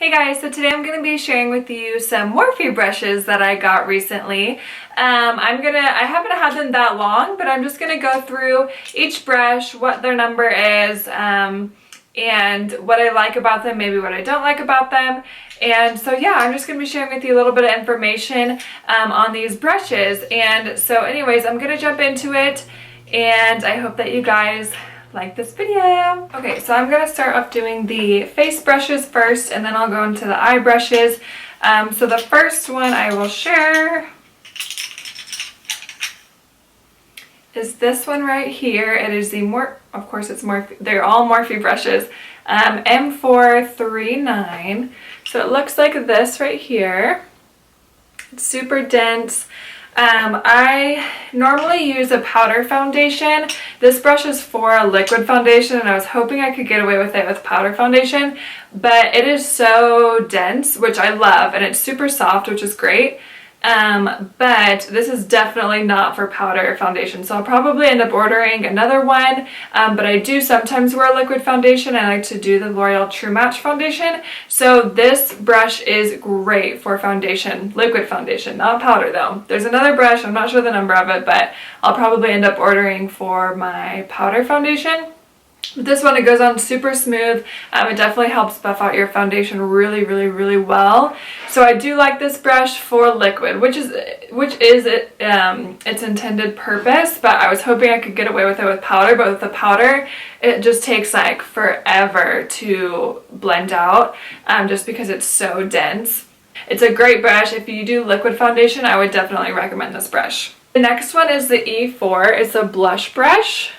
Hey guys, so today I'm going to be sharing with you some Morphe brushes that I got recently. I haven't had them that long, but I'm just going to go through each brush, what their number is, and what I like about them, maybe what I don't like about them. And so yeah, I'm just going to be sharing with you a little bit of information on these brushes. And so anyways, I'm going to jump into it, and I hope that you guys like this video. Okay, so I'm going to start off doing the face brushes first, and then I'll go into the eye brushes. So the first one I will share is this one right here. It is the of course it's Morphe, they're all Morphe brushes, M439. So it looks like this right here. It's super dense. I normally use a powder foundation. This brush is for a liquid foundation, and I was hoping I could get away with it with powder foundation, but it is so dense, which I love, and it's super soft, which is great. But this is definitely not for powder foundation, so I'll probably end up ordering another one. But I do sometimes wear a liquid foundation. I like to do the L'Oreal True Match foundation. So this brush is great for foundation, liquid foundation, not powder though. There's another brush, I'm not sure the number of it, but I'll probably end up ordering for my powder foundation. But this one, it goes on super smooth. It definitely helps buff out your foundation really well. So I do like this brush for liquid, which is its intended purpose. But I was hoping I could get away with it with powder. But with the powder, it just takes like forever to blend out, just because it's so dense. It's a great brush. If you do liquid foundation, I would definitely recommend this brush. The next one is the E4. It's a blush brush.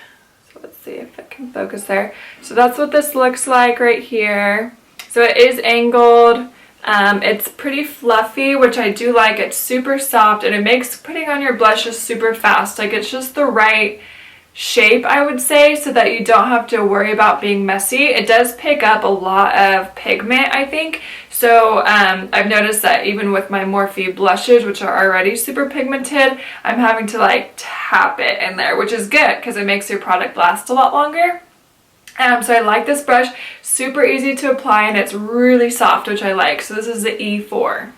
Let's see if it can focus there. So that's what this looks like right here. So it is angled. It's pretty fluffy, which I do like. It's super soft, and it makes putting on your blushes super fast. Like, it's just the right shape, I would say, so that you don't have to worry about being messy. It does pick up a lot of pigment, I think. So I've noticed that even with my Morphe blushes, which are already super pigmented, I'm having to like tap it in there, which is good because it makes your product last a lot longer. So I like this brush, super easy to apply, and it's really soft, which I like. So this is the E4.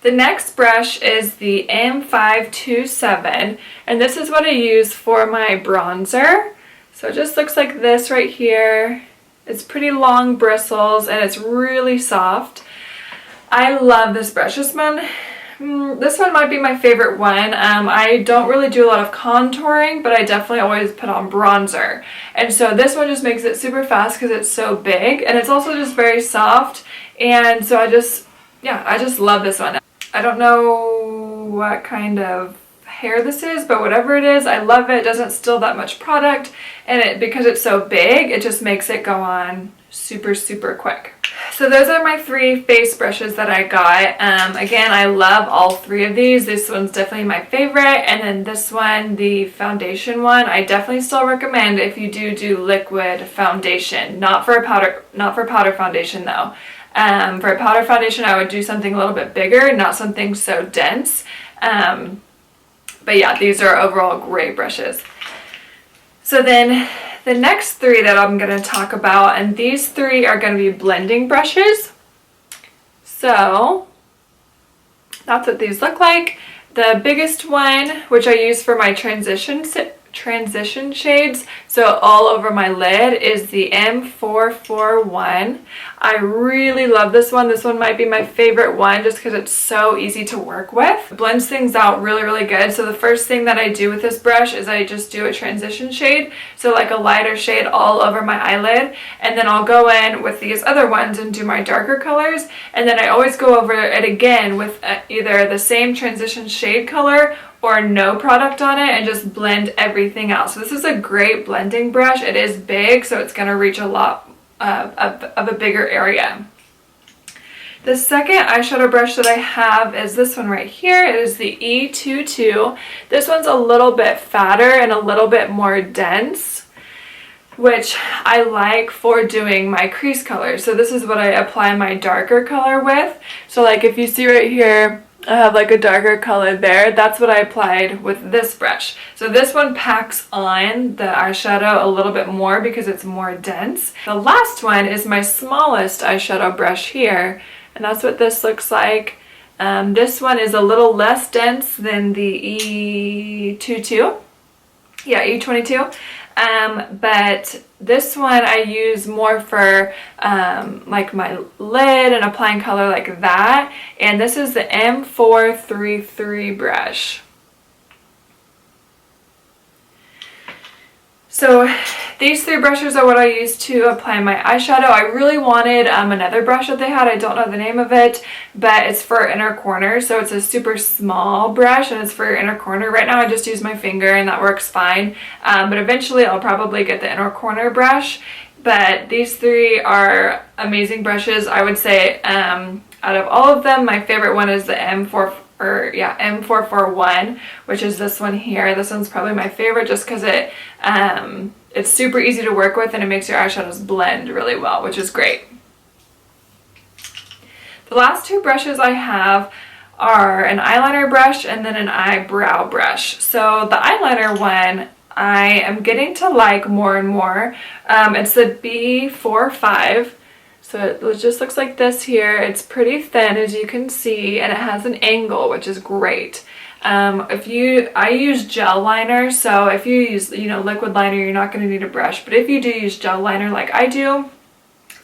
The next brush is the M527, and this is what I use for my bronzer. So it just looks like this right here. It's pretty long bristles, and it's really soft. I love this brush. This one might be my favorite one. I don't really do a lot of contouring, but I definitely always put on bronzer. And so this one just makes it super fast because it's so big, and it's also just very soft. And so I just love this one. I don't know what kind of hair this is, but whatever it is, I love it. It doesn't steal that much product, and because it's so big, it just makes it go on super quick. So those are my three face brushes that I got. Again, I love all three of these. This one's definitely my favorite, and then this one, the foundation one, I definitely still recommend if you do liquid foundation, not for powder foundation though. For a powder foundation, I would do something a little bit bigger, not something so dense. But yeah, these are overall great brushes. So then the next three that I'm going to talk about, and these three are going to be blending brushes. So that's what these look like. The biggest one, which I use for my transition shades, so all over my lid, is the M441. I really love this one. This one might be my favorite one just because it's so easy to work with. It blends things out really good. So the first thing that I do with this brush is I just do a transition shade, so like a lighter shade all over my eyelid, and then I'll go in with these other ones and do my darker colors, and then I always go over it again with either the same transition shade color or no product on it, and just blend everything out. So this is a great blending brush. It is big, so it's going to reach a lot of a bigger area. The second eyeshadow brush that I have is this one right here. It is the E22. This one's a little bit fatter and a little bit more dense, which I like for doing my crease color. So this is what I apply my darker color with. So like if you see right here, I have like a darker color there. That's what I applied with this brush. So this one packs on the eyeshadow a little bit more because it's more dense. The last one is my smallest eyeshadow brush here, and that's what this looks like. This one is a little less dense than the E22. Yeah, E22. But this one I use more for like my lid and applying color like that. And this is the M433 brush. So these three brushes are what I use to apply my eyeshadow. I really wanted another brush that they had. I don't know the name of it, but it's for inner corner. So it's a super small brush and it's for inner corner. Right now I just use my finger and that works fine. But eventually I'll probably get the inner corner brush. But these three are amazing brushes. I would say out of all of them, my favorite one is the M441, which is this one here. This one's probably my favorite just because it's super easy to work with and it makes your eyeshadows blend really well, which is great. The last two brushes I have are an eyeliner brush and then an eyebrow brush. So the eyeliner one I am getting to like more and more. It's the B45. So it just looks like this here. It's pretty thin, as you can see, and it has an angle, which is great. I use gel liner, so if you use, liquid liner, you're not going to need a brush. But if you do use gel liner like I do,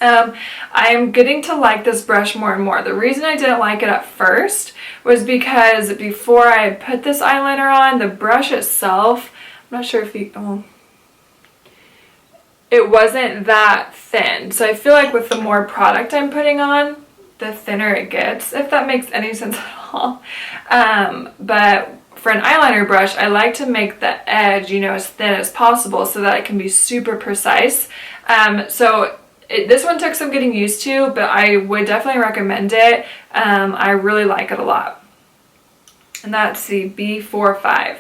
I'm getting to like this brush more and more. The reason I didn't like it at first was because before I put this eyeliner on, the brush itself, I'm not sure if you... it wasn't that thin. So I feel like with the more product I'm putting on, the thinner it gets, if that makes any sense at all. But for an eyeliner brush, I like to make the edge, as thin as possible so that it can be super precise. This one took some getting used to, but I would definitely recommend it. I really like it a lot. And that's the B45.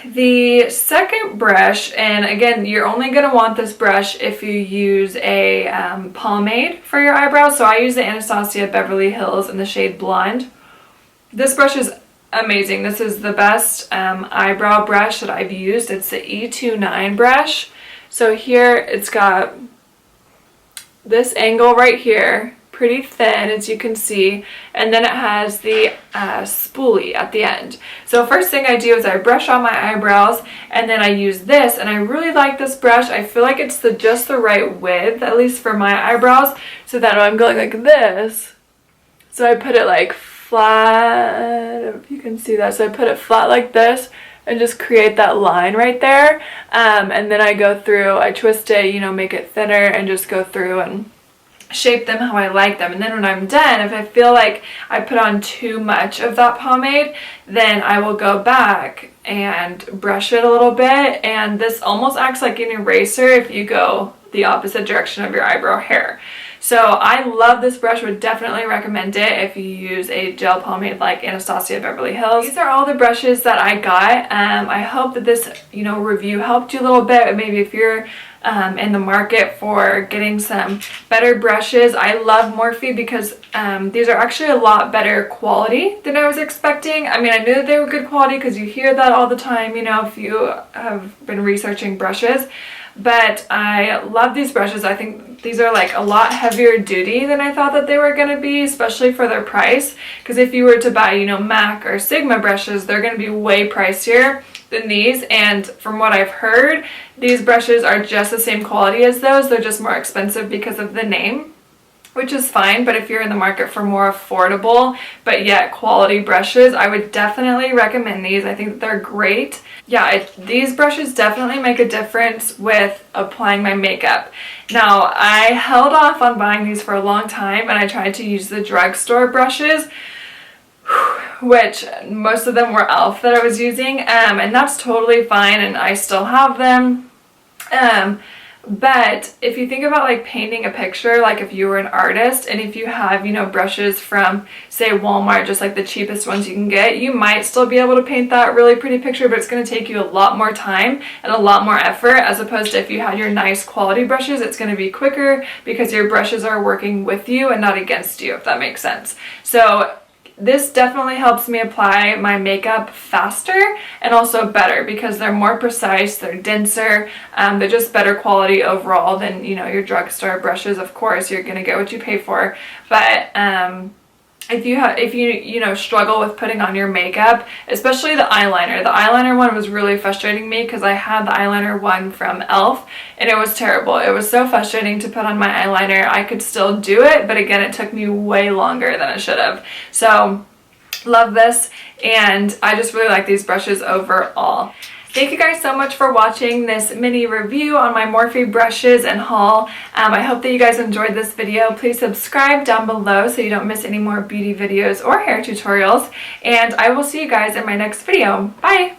The second brush, and again, you're only going to want this brush if you use a pomade for your eyebrows. So I use the Anastasia Beverly Hills in the shade Blonde. This brush is amazing. This is the best eyebrow brush that I've used. It's the E29 brush. So here it's got this angle right here, pretty thin as you can see, and then it has the spoolie at the end. So first thing I do is I brush on my eyebrows and then I use this, and I really like this brush. I feel like it's just the right width, at least for my eyebrows, so that when I'm going like this, so I put it like flat, if you can see that, so I put it flat like this and just create that line right there, and then I go through, I twist it, make it thinner, and just go through and shape them how I like them. And then when I'm done, if I feel like I put on too much of that pomade, then I will go back and brush it a little bit, and this almost acts like an eraser if you go the opposite direction of your eyebrow hair. So I love this brush, would definitely recommend it if you use a gel pomade like Anastasia Beverly Hills. These are all the brushes that I got. I hope that this review helped you a little bit. Maybe if you're in the market for getting some better brushes. I love Morphe because these are actually a lot better quality than I was expecting. I mean, I knew that they were good quality because you hear that all the time, if you have been researching brushes. But I love these brushes. I think these are like a lot heavier duty than I thought that they were going to be, especially for their price. Because if you were to buy, MAC or Sigma brushes, they're going to be way pricier than these. And from what I've heard, these brushes are just the same quality as those. They're just more expensive because of the name, which is fine. But if you're in the market for more affordable but yet quality brushes, I would definitely recommend these. I think that they're great. Yeah, these brushes definitely make a difference with applying my makeup. Now, I held off on buying these for a long time, and I tried to use the drugstore brushes, which most of them were e.l.f. that I was using, and that's totally fine, and I still have them. But if you think about like painting a picture, like if you were an artist and if you have, brushes from, say, Walmart, just like the cheapest ones you can get, you might still be able to paint that really pretty picture, but it's going to take you a lot more time and a lot more effort, as opposed to if you had your nice quality brushes, it's going to be quicker because your brushes are working with you and not against you, if that makes sense. So this definitely helps me apply my makeup faster and also better because they're more precise, they're denser, they're just better quality overall than, you know, your drugstore brushes. Of course, you're gonna get what you pay for, but if you know, struggle with putting on your makeup, especially the eyeliner one was really frustrating me because I had the eyeliner one from e.l.f. and it was terrible. It was so frustrating to put on my eyeliner. I could still do it, but again, it took me way longer than it should have. So love this, and I just really like these brushes overall. Thank you guys so much for watching this mini review on my Morphe brushes and haul. I hope that you guys enjoyed this video. Please subscribe down below so you don't miss any more beauty videos or hair tutorials. And I will see you guys in my next video. Bye!